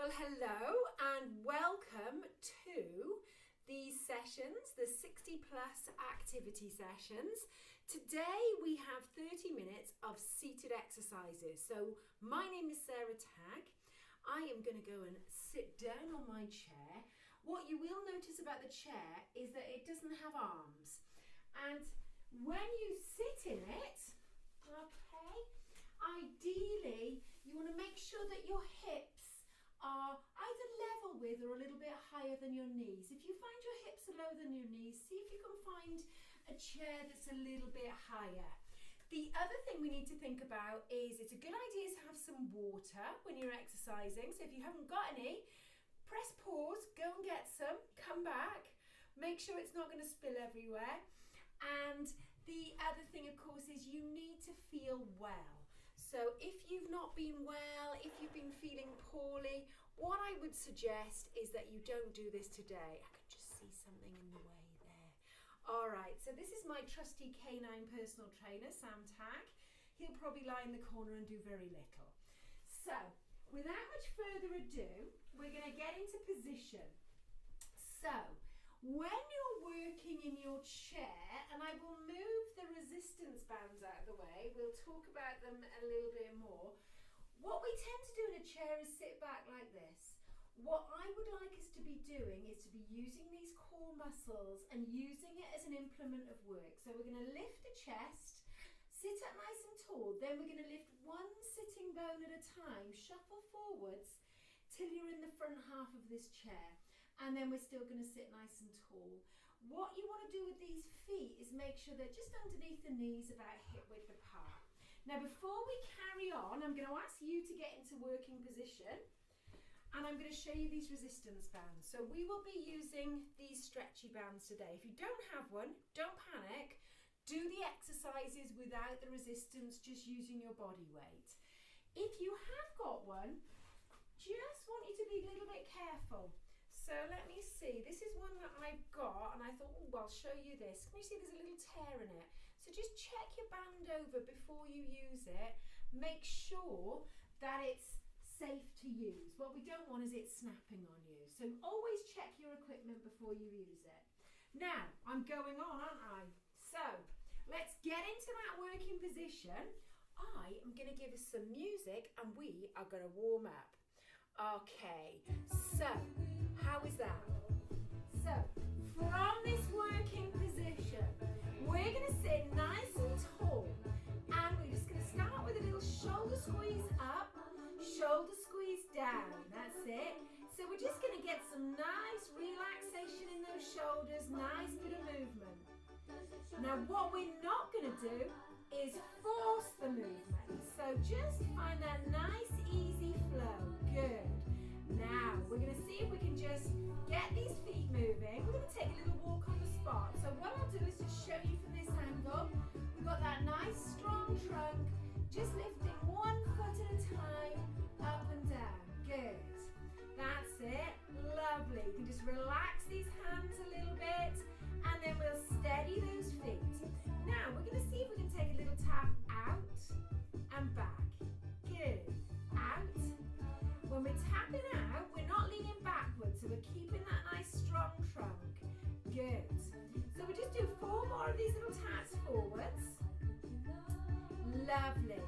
Well, hello and welcome to these sessions, the 60 plus activity sessions. Today we have 30 minutes of seated exercises. So my name is Sarah Tagg. I am going to go and sit down on my chair. What you will notice about the chair is that it doesn't have arms. And when you sit in it, okay, ideally you want to make sure that your hips are either level with or a little bit higher than your knees. If you find your hips are lower than your knees, see if you can find a chair that's a little bit higher. The other thing we need to think about is it's a good idea to have some water when you're exercising. So if you haven't got any, press pause, go and get some, come back, make sure it's not going to spill everywhere. And the other thing, of course, is you need to feel well. So if you've not been well, if you've been feeling poorly, what I would suggest is that you don't do this today. I can just see something in the way there. All right, so this is my trusty canine personal trainer, Sam Tagg. He'll probably lie in the corner and do very little. So without much further ado, we're going to get into position. So when you're working in your chair, and I will move the resistance bands out of the way, we'll talk about them a little bit more. What we tend to do in a chair is sit back like this. What I would like us to be doing is to be using these core muscles and using it as an implement of work. So we're going to lift the chest, sit up nice and tall, then we're going to lift one sitting bone at a time, shuffle forwards till you're in the front half of this chair. And then we're still going to sit nice and tall. What you want to do with these feet is make sure they're just underneath the knees, about hip width apart. Now before we carry on, I'm going to ask you to get into working position and I'm going to show you these resistance bands. So we will be using these stretchy bands today. If you don't have one, don't panic. Do the exercises without the resistance, just using your body weight. If you have got one, just want you to be a little bit careful. So let me see, this is one that I've got and I thought, oh, I'll show you this. Can you see there's a little tear in it? So just check your band over before you use it. Make sure that it's safe to use. What we don't want is it snapping on you. So always check your equipment before you use it. Now, I'm going on, aren't I? So let's get into that working position. I am going to give us some music and we are going to warm up. Okay, so how is that? So from this working position, we're going to sit nice and tall and we're just going to start with a little shoulder squeeze up, shoulder squeeze down, that's it. So we're just going to get some nice relaxation in those shoulders, nice bit of movement. Now what we're not going to do is force the movement, so just find that nice easy flow. Good. Now we're going to see if we can just get these feet moving. We're going to take a little walk on the spot. So what I'll do is just show you from this angle. We've got that nice strong trunk, just lifting one foot at a time, up and down. Good. That's it. Lovely. You can just relax these hands a little bit and then we'll steady those feet. Now we're going to see if we can take a little tap out and back. Good. Out. When we're tapping out, we're not leaning backwards, so we're keeping that nice strong trunk. Good. So we just do 4 more of these little taps forwards. Lovely.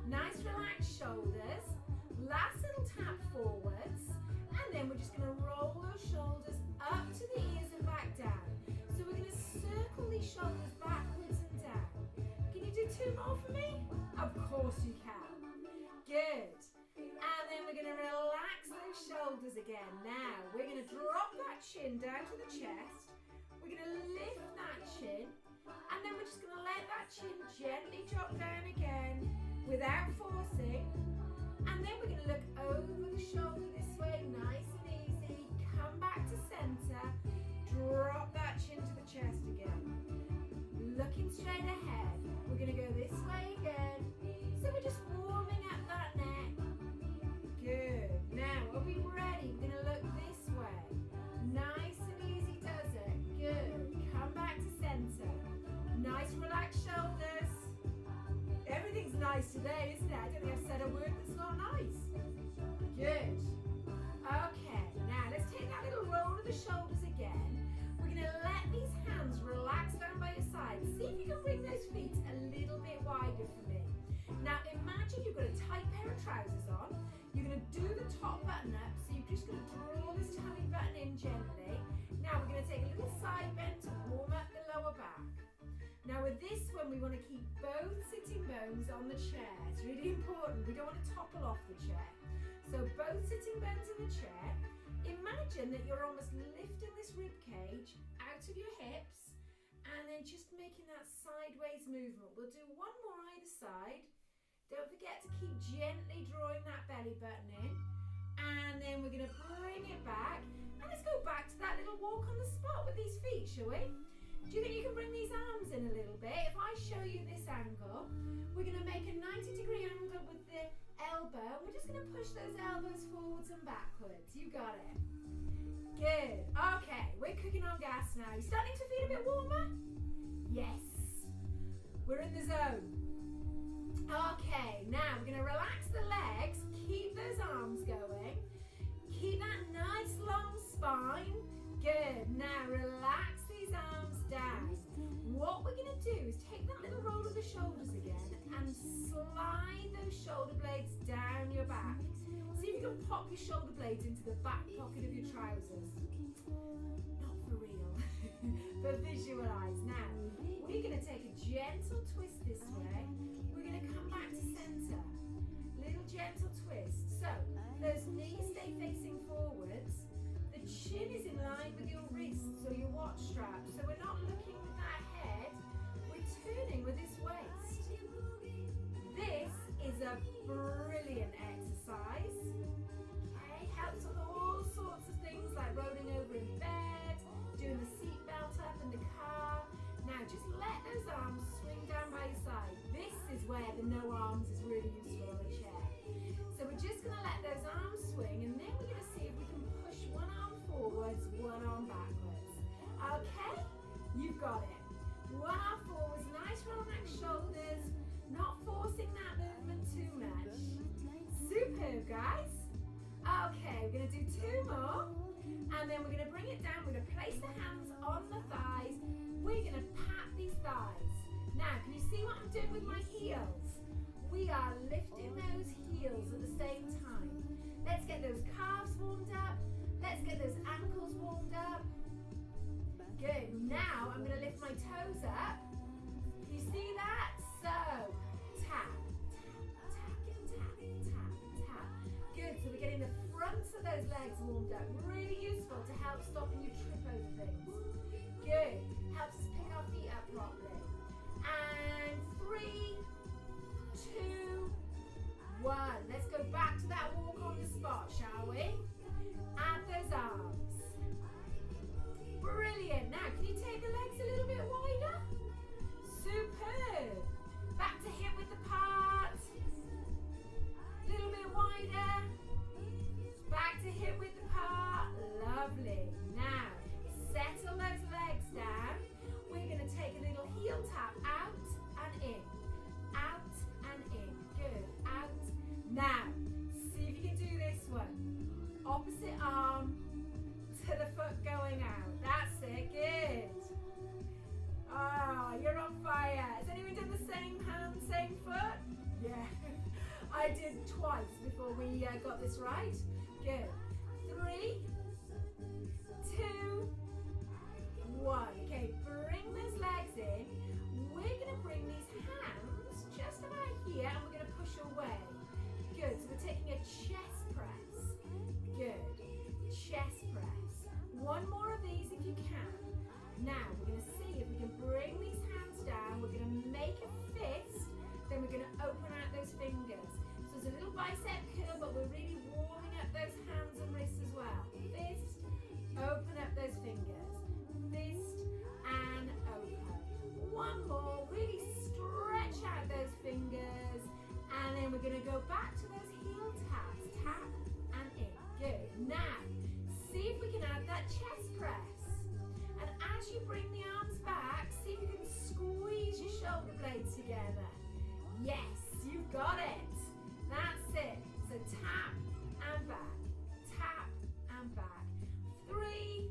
Nice relaxed shoulders. Last little tap forwards. And then we're just going to roll those shoulders up to the ears and back down. So we're going to circle these shoulders backwards and down. Can you do 2 more for me? Of course you can. Good. And then we're going to relax those shoulders again. Now we're going to drop that chin down to the chest. We're going to lift that chin. And then we're just going to let that chin gently drop down again without forcing. And then we're going to look over the shoulder this way, nice and easy. Come back to center. Drop that chin to the chest again. Looking straight ahead. We're going to go this way again. So we're just warming up that neck. Good. Now, are we ready? We're going to look this way. Nice and easy does it. Good. Come back to center. Nice relaxed shoulders. Everything's nice today, isn't it? I don't think I've said a word that's not nice. trousers on. You're going to do the top button up, so you're just going to draw this tummy button in gently. Now we're going to take a little side bend to warm up the lower back. Now with this one, we want to keep both sitting bones on the chair. It's really important. We don't want to topple off the chair. So both sitting bones in the chair. Imagine that you're almost lifting this rib cage out of your hips and then just making that sideways movement. We'll do one more either side. Don't forget to keep gently drawing that belly button in. And then we're going to bring it back. And let's go back to that little walk on the spot with these feet, shall we? Do you think you can bring these arms in a little bit? If I show you this angle, we're going to make a 90-degree angle with the elbow. We're just going to push those elbows forwards and backwards. You got it. Good. Okay, we're cooking on gas now. You starting to feel a bit warmer? Yes. We're in the zone. Okay, now we're going to relax the legs. Keep those arms going. Keep that nice long spine. Good. Now relax these arms down. What we're going to do is take that little roll of the shoulders again and slide those shoulder blades down your back. See if you can pop your shoulder blades into the back pocket of your trousers. Not for real, but visualize. Now, we're going to take a gentle twist this way. We're going to come back to center. Little gentle twist. So, those knees stay facing forwards. The chin is in line with your wrists or your watch strap. So we're not looking with that head. We're turning with this waist. This is a brilliant exercise. Okay, helps with all sorts of things like rolling over in bed, doing the seat belt up in the car. Now just let those arms swing down by your side. This is where the no arms is really useful on a chair. So we're just going to let those arms swing, and then we're going to see if we can push one arm forwards, one arm backwards. Okay, you've got it. One arm forwards, nice relaxed shoulders, not forcing that movement too much. Superb, guys. Okay, we're going to do two more, and then we're going to bring it down. We're going to place the hands on the thighs. We're going to pat these thighs. Now, can you see what I'm doing with my heels? We are lifting those heels at the same time. Let's get those calves warmed up. Let's get those ankles warmed up. Good. Now I'm going to lift my toes up. Can you see that? So, tap, tap, tap, tap, tap, tap. Good. So we're getting the fronts of those legs warmed up. Really useful to help stopping you trip over things. Good. Helps us pick our feet up properly. And 3, 2, 1. Let's go back to that walk on the spot, shall we? Add those arms. Brilliant. Now, can you take the legs a little bit wider? Superb. Back to hip width apart. Little bit wider. Back to hip width apart. Lovely. Now, settle those legs down. We're going to take a little heel tap out and in. Out and in. Good. Out. Now, see if you can do this one. Opposite arm to the foot going out. That's it. Good. Oh, you're on fire. Has anyone done the same hand, same foot? Yeah. I did twice before we got this right. Good. 3, 2, 1. Okay, bring those legs in. We're going to bring these hands just about here and we're going to push away. Good. So we're taking a chest press. Good. Chest press. One more of these if you can. Now we're going to see if we can bring these hands down. We're going to make a fist. Then we're going to open out those fingers. So it's a little bicep curl, but we're really warming up those hands and wrists as well. Fist. Open up those fingers. Fist and open. One more. Really stretch out those fingers. And then we're going to go back to those heel taps. Tap and in. Good. Now, see if we can add that chest press. And as you bring the arms back, see if you can squeeze your shoulder blades together. Yes, you've got it. That's it. So tap and back. Tap and back. 3,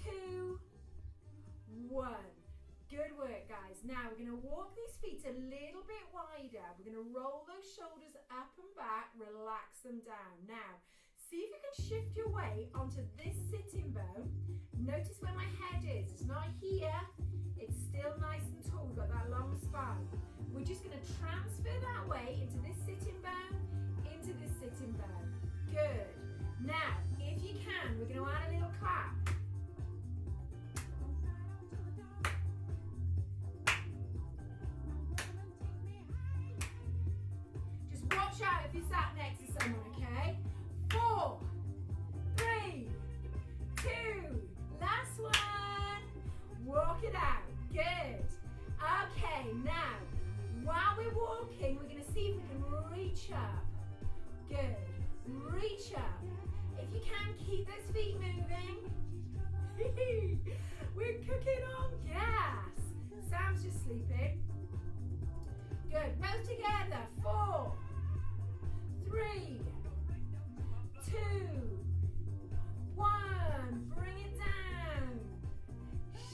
2, 1. Good work, guys. Now we're going to walk these feet a little bit wider. We're going to roll those shoulders up and back, relax them down. Now, see if you can shift your weight onto this sitting bone. Notice where my head is. It's not here. It's still nice and tall. We've got that long spine. We're just going to transfer that weight into this sitting bone, into this sitting bone. Good. Now, if you can, we're going to add a little clap. Just watch out if you sat next to someone, okay? 4, 3, 2, last one. Walk it out. Good. Okay, now, while we're walking, we're going to see if we can reach up. Good. Reach up. If you can, keep those feet moving. We're cooking on gas. Sam's just sleeping. Good. Both together. 4, 3, 2, 1. Bring it down.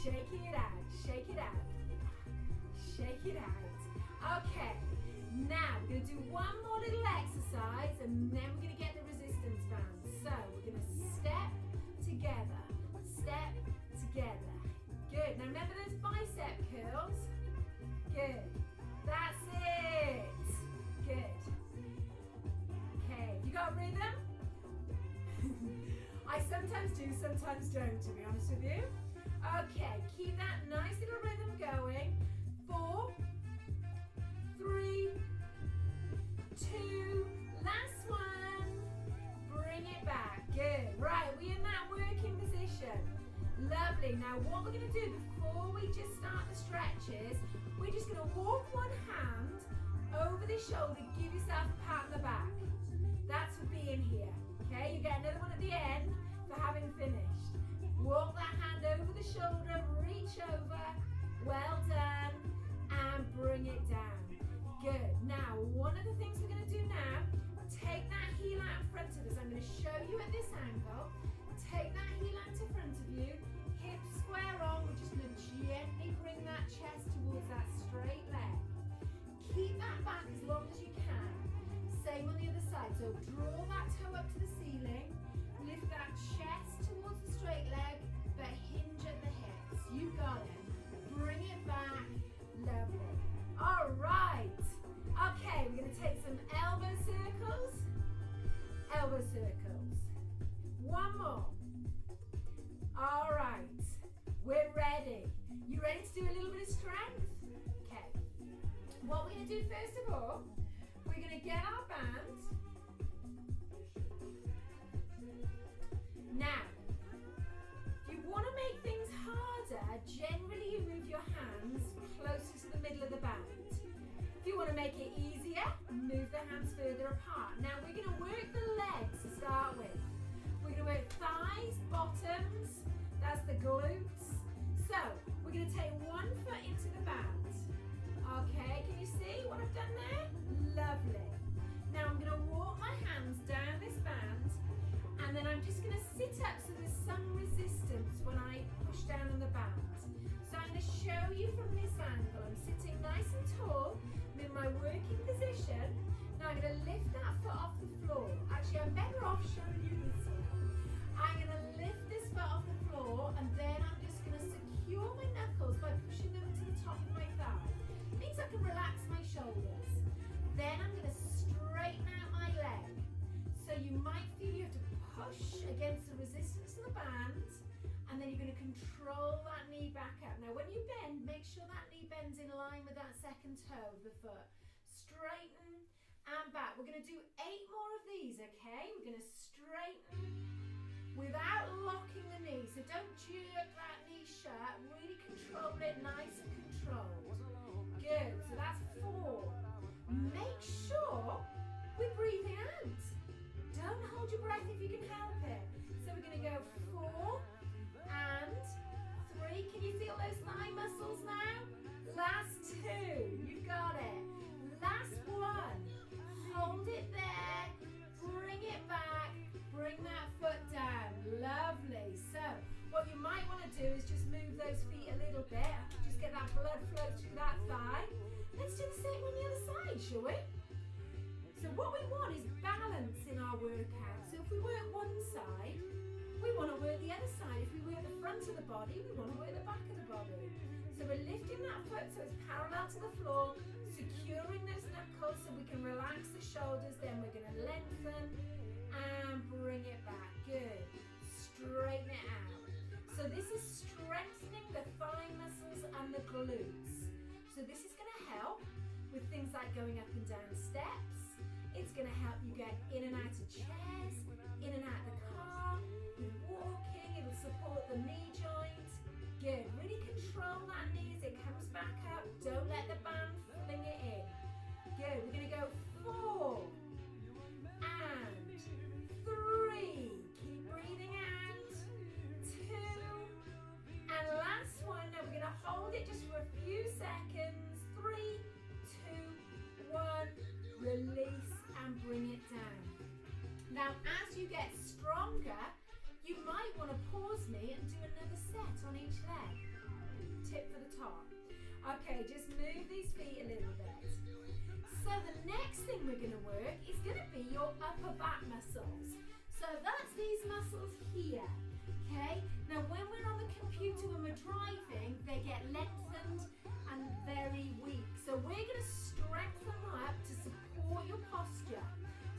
Shake it out. Shake it out. Shake it out. Okay. Now we're going to do one more little exercise and then we're going to get the resistance band. So we're going to step together. Step together. Good. Now remember those bicep curls? Good. That's it. Good. Okay. You got rhythm? I sometimes do, sometimes don't, to be honest with you. Okay. Keep that nice little rhythm going. 4, 3, 2, last one. Bring it back. Good. Right, we're in that working position. Lovely. Now what we're going to do before we just start the stretches, we're just going to walk one hand over the shoulder, give yourself a pat on the back. That's for being here. Okay, you get another one at the end for having finished. Walk that hand over the shoulder, reach over. Well done. And bring it down. Good. Now, one of the things we're going to do now, take that heel out in front of us. I'm going to show you at this angle. Take that heel out to front of you. Hips square on. We're just going to gently bring that chest towards that straight leg. Keep that back as long as you can. Same on the other side. So draw that toe up to the ceiling. Lift that chest towards the straight leg, but hinge at the hips. You got it. Bring it back. Lovely. All right. Okay, we're going to take some elbow circles. Elbow circles. One more. All right. We're ready. You ready to do a little bit of strength? Okay. What we're going to do first of all, we're going to get our band. Now, if you want to make things harder, generally you move your hands closer to the middle of the band. If you want to make it easier, move the hands further apart. Now we're going to work the legs to start with. We're going to work thighs, bottoms, that's the glutes. So we're going to take one foot into the band. Okay, can you see what I've done there? Lovely. Now I'm going to walk my hands down this band and then I'm just going to sit up so there's some resistance when I push down on the band. So I'm going to show you from this angle. I'm sitting nice and tall. I'm in my working position. Now I'm going to lift that foot off the floor. Actually, I'm better off showing you this one. I'm going to lift this foot off the floor and then I'm just going to secure my knuckles by pushing them to the top of my thigh. It means I can relax my shoulders. Then I'm going to straighten out my leg. So you might feel you have to push against the resistance of the band and then you're going to control that knee back up. Now when you bend, make sure that knee bends in line with that second toe of the foot. Straighten and back. We're going to do 8 more of these, okay? We're going to straighten without locking the knee. So don't jerk that knee shut. Really control it, nice and controlled. Good. So that's 4. Make sure we're breathing out. Don't hold your breath if you can help it. So we're going to go 4 and 3. Can you feel those thigh muscles now? Last 2. You've got it. Last 1. Hold it there. Bring it back. Bring that foot down. Lovely. So what you might want to do is just move those feet a little bit. Just get that blood flow through that thigh. Let's do the shall we? So what we want is balance in our workout. So if we work one side, we want to work the other side. If we work the front of the body, we want to work the back of the body. So we're lifting that foot so it's parallel to the floor, securing those knuckles so we can relax the shoulders. Then we're going to lengthen and bring it back. Good. Straighten it out. So this is strengthening the thigh muscles and the glutes. So this is going to help with things like going up and down steps. It's going to help you get in and out of chairs, in and out of the car, with walking. It'll support the knee joint. Good. Really control that knee as it comes back up. Don't let the band fling it in. Good. We're going to go 4 and 3. Keep breathing out. 2 and last one. Now we're going to hold it just for a few seconds. 3, 2, 1. Release and bring it down. Now as you get stronger, you might want to pause me and do another set on each leg. Tip for the top. Okay, just move these feet a little bit. So the next thing we're going to work is going to be your upper back muscles. So that's these muscles here. Okay, now when we're on the computer, when we're driving, they get lengthened and very weak. So we're going to strengthen them up to support your posture.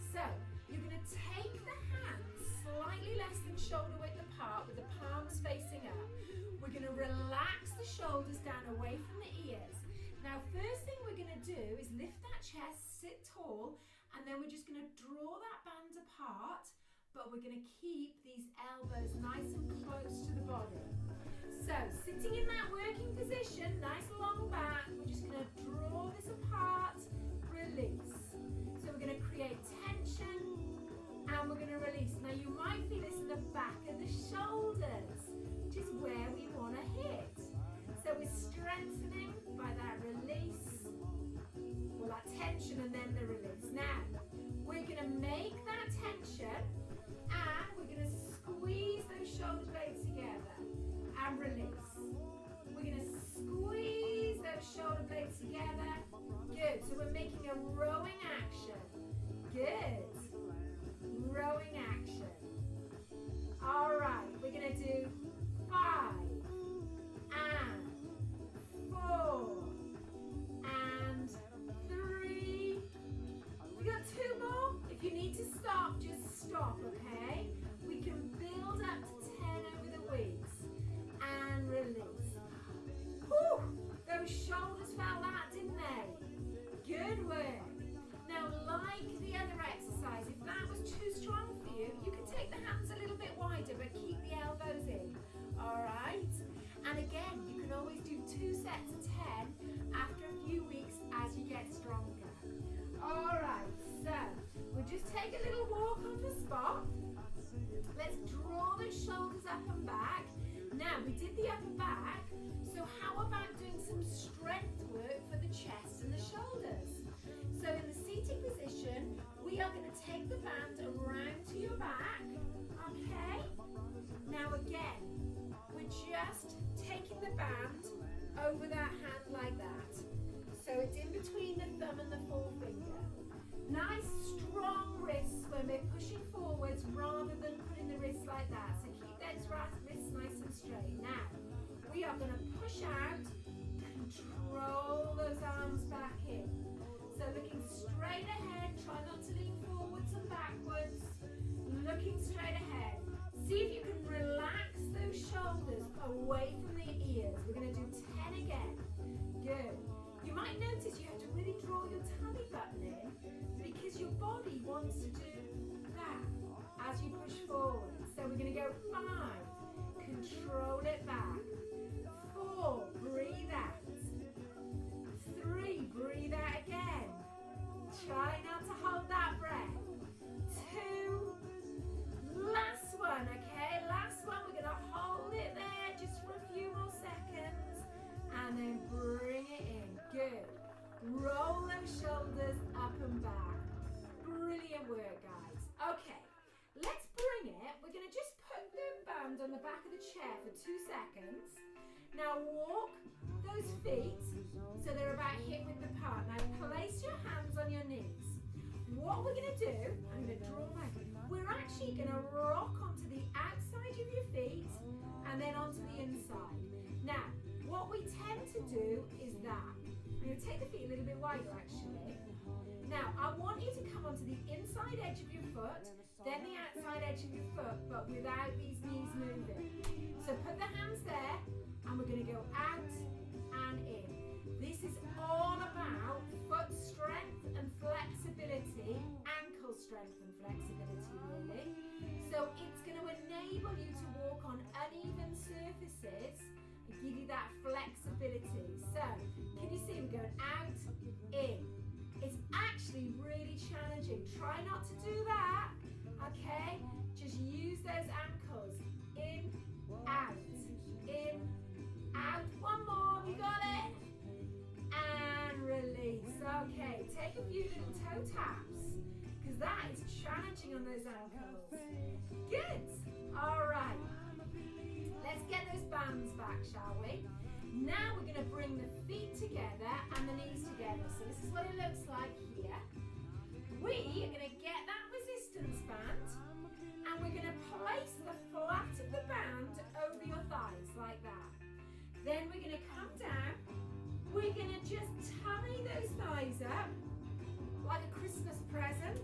So you're going to take the hands slightly less than shoulder width apart with the palms facing up. We're going to relax the shoulders down away from the ears. Now first thing we're going to do is lift that chest, sit tall, and then we're just going to draw that band apart, but we're going to keep these elbows nice and close to the body. So sitting in that working position, nice long back, we're just going to draw this apart, release. So we're going to create tension and we're going to release. Now you might feel this in the back of the shoulders, which is where we want to hit. So we're strengthening by that release, or that tension and then the release. Now we're going to make that tension and we're going to squeeze those shoulder blades together and release. We're going to squeeze those shoulder blades together. Good. So we're making a rowing action. Good. Rowing action. All right. We're going to do 5 and 4 and 3. We got 2 more. If you need to stop, just stop, okay? We can build up to 10 over the weeks and release. Whew, those shoulders felt that, didn't they? Good work. Now, like the other exercise, if that was too strong for you, you can take the hands a little bit wider, but keep the elbows in. All right? And again, you can always do 2 sets of 10 after a few weeks as you get stronger. All right, so we'll just take a little walk on the spot. Let's draw the shoulders up and back. Now, we did the upper back, so how about doing some strength work for the chest and the shoulders? So in the seated position, we are going to take the band around to your back, okay? Now again, we're just taking the band over that hand like that. So it's in between the thumb and the forefinger. Nice strong wrists when we're pushing forwards rather than putting the wrists like that. So keep those wrists nice and straight. Now, we are going to push out, control those arms back in. So looking straight ahead, try not to lean forwards and backwards. Looking straight ahead. See if you can relax those shoulders away from the ears. We're going to do 10 again. Good. You might notice you have to really draw your tummy button in because your body wants to do that as you push forward. So we're going to go 5. Control it back. 4. Breathe out. 3. Breathe out again. Try not to hold that breath. 2. Last one, okay? Last one. We're going to hold it there just for a few more seconds and then bring it in. Good. Roll those shoulders up and back. Brilliant work, guys. Okay, let's bring it. We're going to just put the band on the back of the chair chair for 2 seconds. Now walk those feet so they're about hip width apart. Now place your hands on your knees. What we're going to do, I'm going to draw my, we're actually going to rock onto the outside of your feet and then onto the inside. Now, what we tend to do is that. I'm going to take the feet a little bit wider actually. Now, I want you to come onto the inside edge of your foot, then the outside edge of your foot, but without these knees moving. So put the hands there, and we're going to go out and in. This is all about foot strength and flexibility, ankle strength and flexibility really. So it's going to enable you to walk on uneven surfaces and give you that flexibility. So, can you see we're going out, in. It's actually really challenging. Try not to do that, okay? Just use those ankles. In, out, in, out. One more, you got it? And release. Okay, take a few little toe taps, because that is challenging on those ankles. Good. All right. Let's get those bands back, shall we? Now we're going to bring the feet together and the knees together. So this is what it looks like here. We are going to get that resistance band and we're going to place the flat of the band over your thighs like that. Then we're going to come down. We're going to just tummy those thighs up like a Christmas present.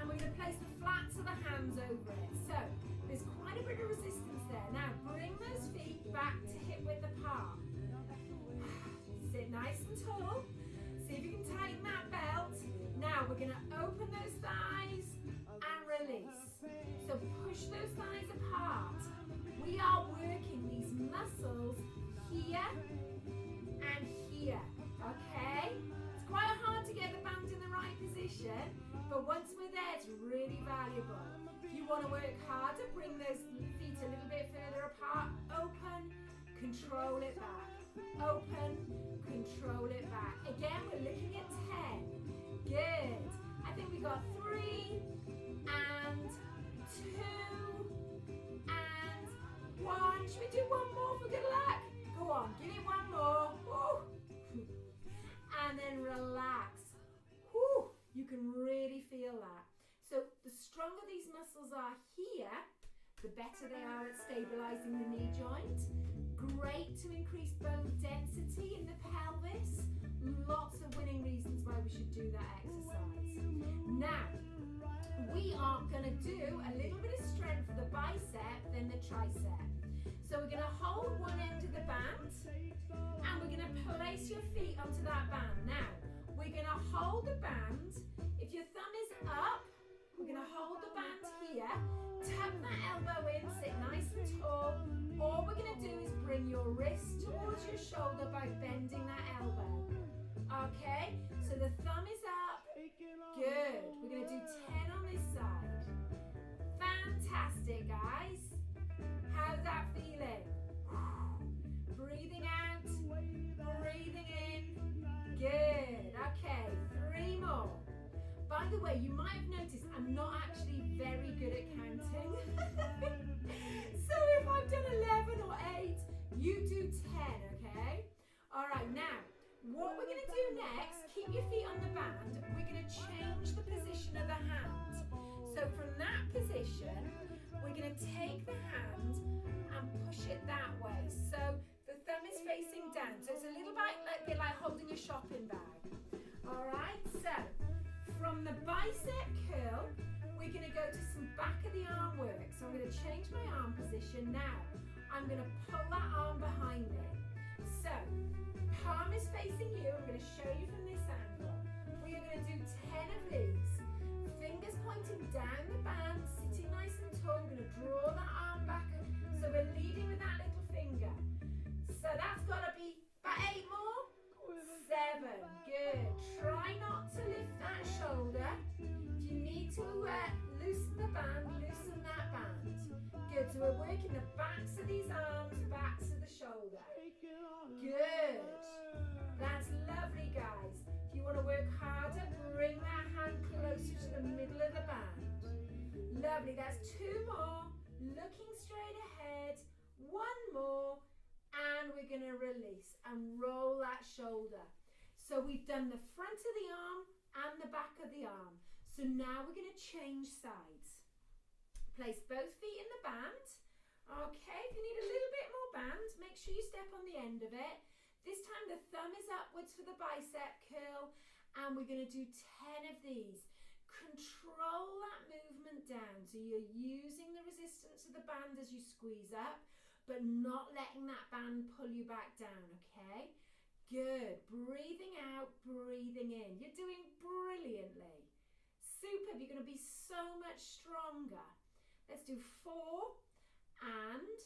And we're going to place the flats of the hands over it. So there's quite a bit of resistance there. Now bring those feet back to hip width apart. Sit nice and tall. See if you can tighten that belt. Now we're going to open those thighs and release. So push those thighs apart. We are working these muscles here and here. Okay? It's quite hard to get the band in the right position, but once we're there, it's really valuable. If you want to work harder, bring those feet a little bit further apart. Open, control it back. Open, control it back. Again, we're looking at 10. Good. I think we got 3 and 2 and 1. Should we do one more for good luck? Go on, give it one more. Woo. And then relax. Woo. You can really feel that. So the stronger these muscles are here, the better they are at stabilizing the knee joint. Great to increase bone density in the pelvis. Lots of winning reasons why we should do that exercise. Now, we are going to do a little bit of strength for the bicep, then the tricep. So we're going to hold one end of the band, and we're going to place your feet onto that band. Now, we're going to hold the band. If your thumb is up, we're going to hold the band here, tuck that elbow in, sit nice and tall. All we're going to do is bring your wrist towards your shoulder by bending that elbow. Okay, so the thumb is up. Good. We're going to do 10 on this side. Fantastic, guys. How's that feeling? Breathing out, breathing in. Good. Okay, 3 more. By the way, you might have noticed I'm not actually very good at counting. So if I've done 11 or 8, you do 10, okay? All right, now, what we're going to do next, keep your feet on the band. We're going to change the position of the hand. So from that position, we're going to take the hand and push it that way. So the thumb is facing down. So it's a little bit like holding a shopping bag. All right, so from the bicep curl, we're going to go to some back of the arm work. So I'm going to change my arm position now. I'm going to pull that arm behind me. So, palm is facing you. I'm going to show you from this angle. We are going to do 10 of these. Fingers pointing down the band, sitting nice and tall. We're going to draw that arm back. So we're leading with that little finger. So that's got to be about 8 more. 7. Good. Try not to lift that shoulder. If you need to loosen the band, loosen that band. Good. So we're working the backs of these arms, backs of the shoulder. Good. That's lovely, guys. If you want to work harder, bring that hand closer to the middle of the band. Lovely. That's 2 more. looking straight ahead. One more, and we're going to release and roll that shoulder. So we've done the front of the arm and the back of the arm. So now we're going to change sides. Place both feet in the band. Okay, if you need a little bit more band, make sure you step on the end of it. This time the thumb is upwards for the bicep curl, and we're going to do 10 of these. Control that movement down, so you're using the resistance of the band as you squeeze up, but not letting that band pull you back down, okay? Good. Breathing out, breathing in. You're doing brilliantly. Superb. You're going to be so much stronger. Let's do 4 and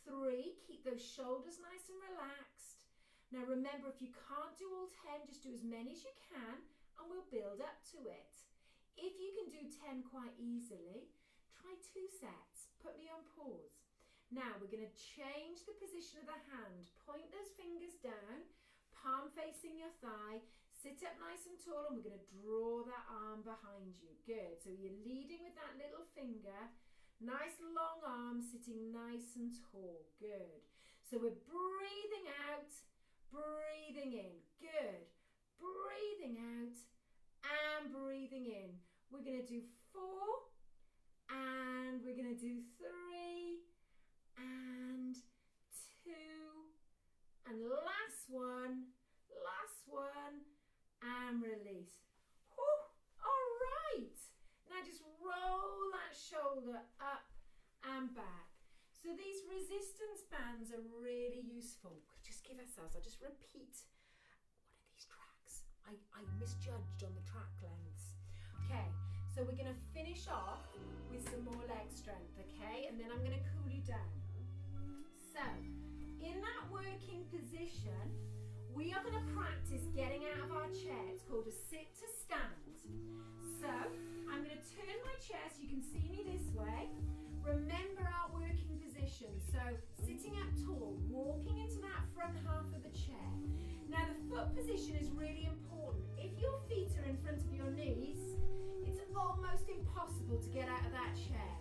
3. Keep those shoulders nice and relaxed. Now remember, if you can't do all 10, just do as many as you can and we'll build up to it. If you can do 10 quite easily, try 2 sets. Put me on pause. Now we're going to change the position of the hand. Point those fingers down, palm facing your thigh. Sit up nice and tall, and we're going to draw that arm behind you. Good. So you're leading with that little finger. Nice long arm, sitting nice and tall. Good. So we're breathing out, breathing in. Good. Breathing out and breathing in. We're going to do 4 and we're going to do 3 and 2 and last one and release. Whew, all right. Now just roll that shoulder up and back. So these resistance bands are really useful. Just give ourselves, I'll just repeat. What are these tracks? I misjudged on the track lengths. Okay, so we're going to finish off with some more leg strength, okay? And then I'm going to cool you down. So, in that working position, we are going to practice getting out of our chair. It's called a sit to stand. So, I'm going to turn my chair so you can see me this way. Remember our working position. So, sitting up tall, walking into that front half of the chair. Now, the foot position is really important. If your feet are in front of your knees, it's almost impossible to get out of that chair.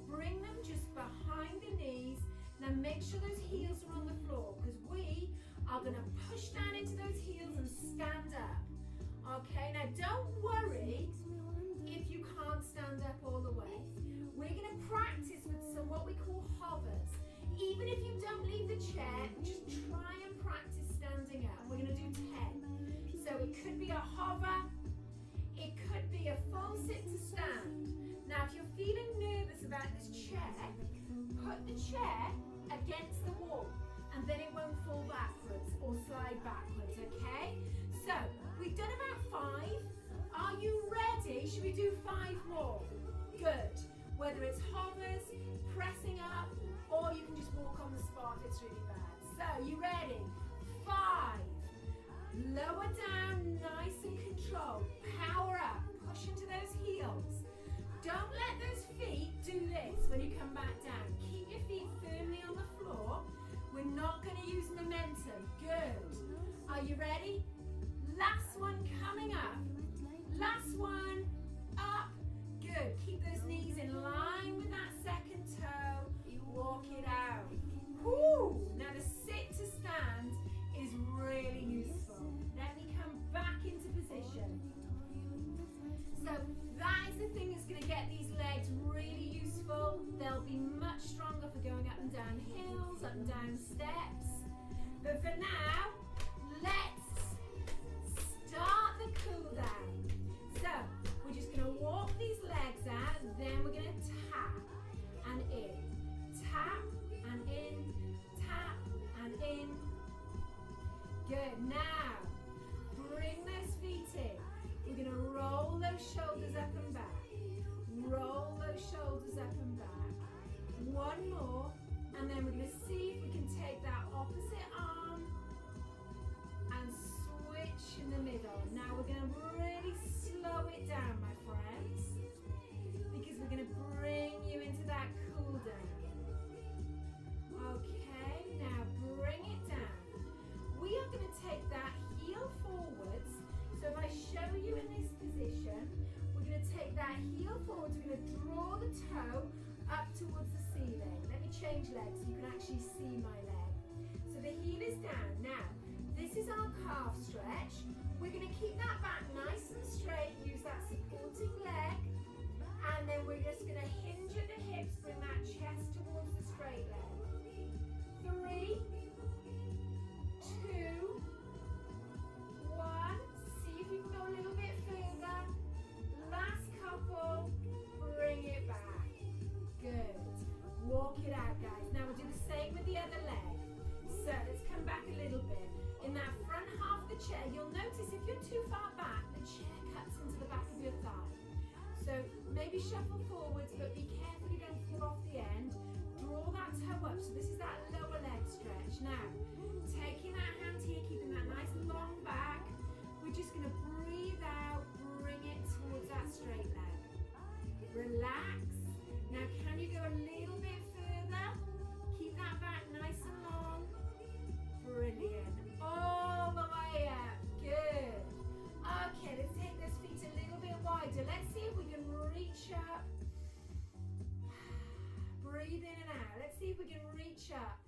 Bring them just behind the knees. Now, make sure those heels are on the floor, because we are going to push down into those heels and stand up. Okay, now don't worry if you can't stand up all the way. We're going to practice with some what we call hovers. Even if you don't leave the chair, just try and practice standing up. We're going to do 10. So it could be a hover, it could be a full sit to stand. Now if you're feeling nervous about this chair, put the chair against the wall, and then it won't fall backwards or slide backwards, okay? So, we've done about 5. Are you ready? Should we do 5 more? Good. Whether it's hovers, pressing up, or you can just walk on the spot if it's really bad. So, you ready? 5. Lower down, nice and controlled. Power up. Push into those heels. Don't let those feet do this when you come back down. Keep your feet firmly on the floor. We're not going to use momentum. Good. Are you ready? Last one coming up. Last one up. Good. Keep those knees in line with that second toe. Walk it out. Woo! Now the sit to stand is really useful. Let me come back into position. So that is the thing that's going to get these legs really useful. They'll be much stronger for going up and down hills, up and down steps. But for now, let's start the cool down. So we're just going to walk these legs out, and then we're going to tap and in. Tap and in, tap and in. Good. Now, bring those feet in. We're going to roll those shoulders up and back. Roll those shoulders up and back. One more, and then we're going to see if we can take that opposite arm and change legs so you can actually see my leg. So the heel is down. Now, this is our calf stretch. We're going to keep that back nice and straight, use that supporting leg, and then we're just going to hinge at the hips, bring that chest towards the straight leg. 3, 2, 1. See if you can go a little bit further. Last couple, bring it back. Good. Walk it out, guys. Now we'll do the same with the other leg. So let's come back a little bit. In that front half of the chair, you'll notice if you're too far back, the chair cuts into the back of your thigh. So maybe shuffle forwards, but be careful you don't fall off the end. Draw that toe up. So this is that lower leg stretch. Now, taking that hand here, keeping that nice long back. We're just going to breathe out, bring it towards that straight leg. Relax. Now, can you go a little bit further? Keep that back nice and long. Brilliant. All the way up. Good. Okay, let's take those feet a little bit wider. Let's see if we can reach up. Breathe in and out. Let's see if we can reach up.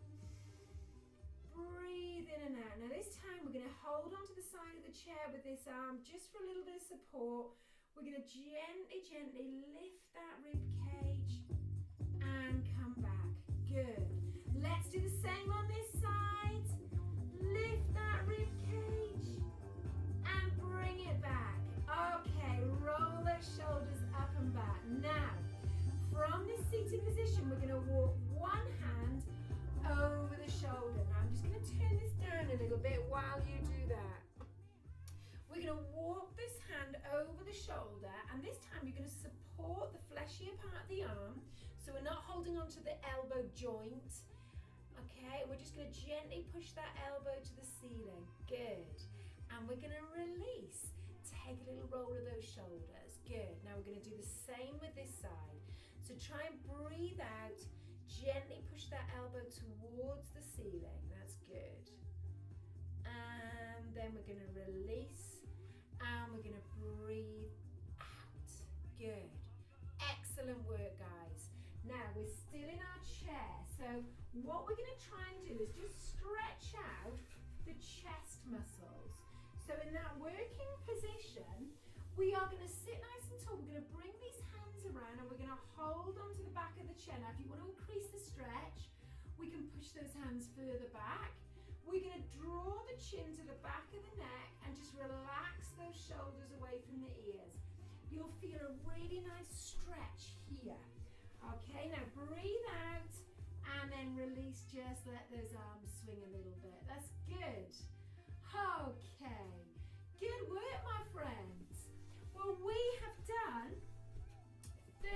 Breathe in and out. Now this time we're going to hold onto the side of the chair with this arm just for a little bit of support. We're going to gently, gently lift that rib cage and come back. Good. Let's do the same on this side. Lift that rib cage and bring it back. Okay, roll those shoulders up and back. Now, from this seated position, we're going to walk one hand over the shoulder. Now, I'm just going to turn this down a little bit while you do that. We're going to walk this hand over the shoulder, and this time you're going to support the fleshier part of the arm, so we're not holding onto the elbow joint. Okay, we're just going to gently push that elbow to the ceiling. Good. And we're going to release. Take a little roll of those shoulders. Good. Now we're going to do the same with this side. So try and breathe out. Gently push that elbow towards the ceiling. That's good. And then we're going to release. And we're going to breathe out. Good. Excellent work, guys. Now we're still in our chair. So what we're going to try and do is just stretch out the chest muscles. So in that working position, we are going to sit nice and tall. We're going to bring these hands around and we're going to hold onto the back of the chair. Now if you want to increase the stretch, we can push those hands further back. We're going to draw the chin to the back of the neck and just relax those shoulders away from the ears. You'll feel a really nice stretch here. Okay, now breathe out and then release, just let those arms swing a little bit. That's good. Okay, good work, my friends. Well, we have done 30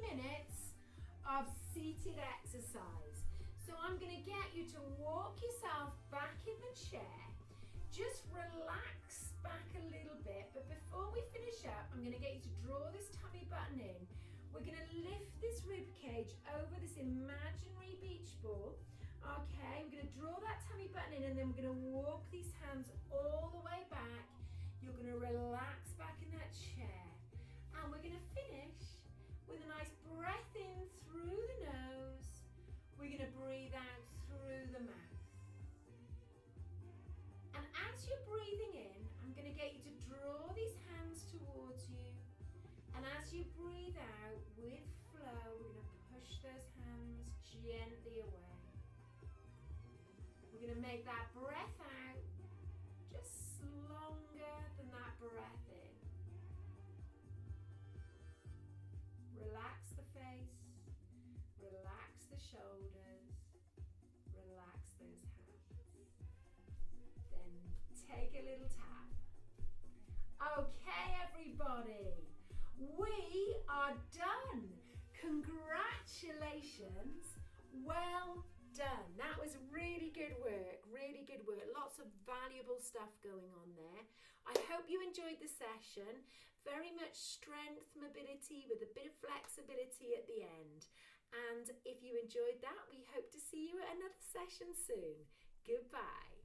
minutes of seated exercise. So I'm going to get you to walk yourself back in the chair. Just relax back a little bit, but before we finish up, I'm going to get you to draw this tummy button in. We're going to lift this rib cage over this imaginary beach ball. Okay, we're going to draw that tummy button in and then we're going to walk these hands all the way back. You're going to relax back in that chair. And we're going to finish with a nice breath in through the nose. We're going to breathe out through the mouth. And as you're breathing in, I'm going to get you to draw these hands towards you. And as you breathe out with flow, we're going to push those hands gently away. We're going to make that breath out just longer than that breath in. Relax the face, relax the shoulders, relax those hands. Then take a little tap. Okay, everybody. We are done. Congratulations. Well done. That was really good work. Really good work. Lots of valuable stuff going on there. I hope you enjoyed the session. Very much strength, mobility with a bit of flexibility at the end. And if you enjoyed that, we hope to see you at another session soon. Goodbye.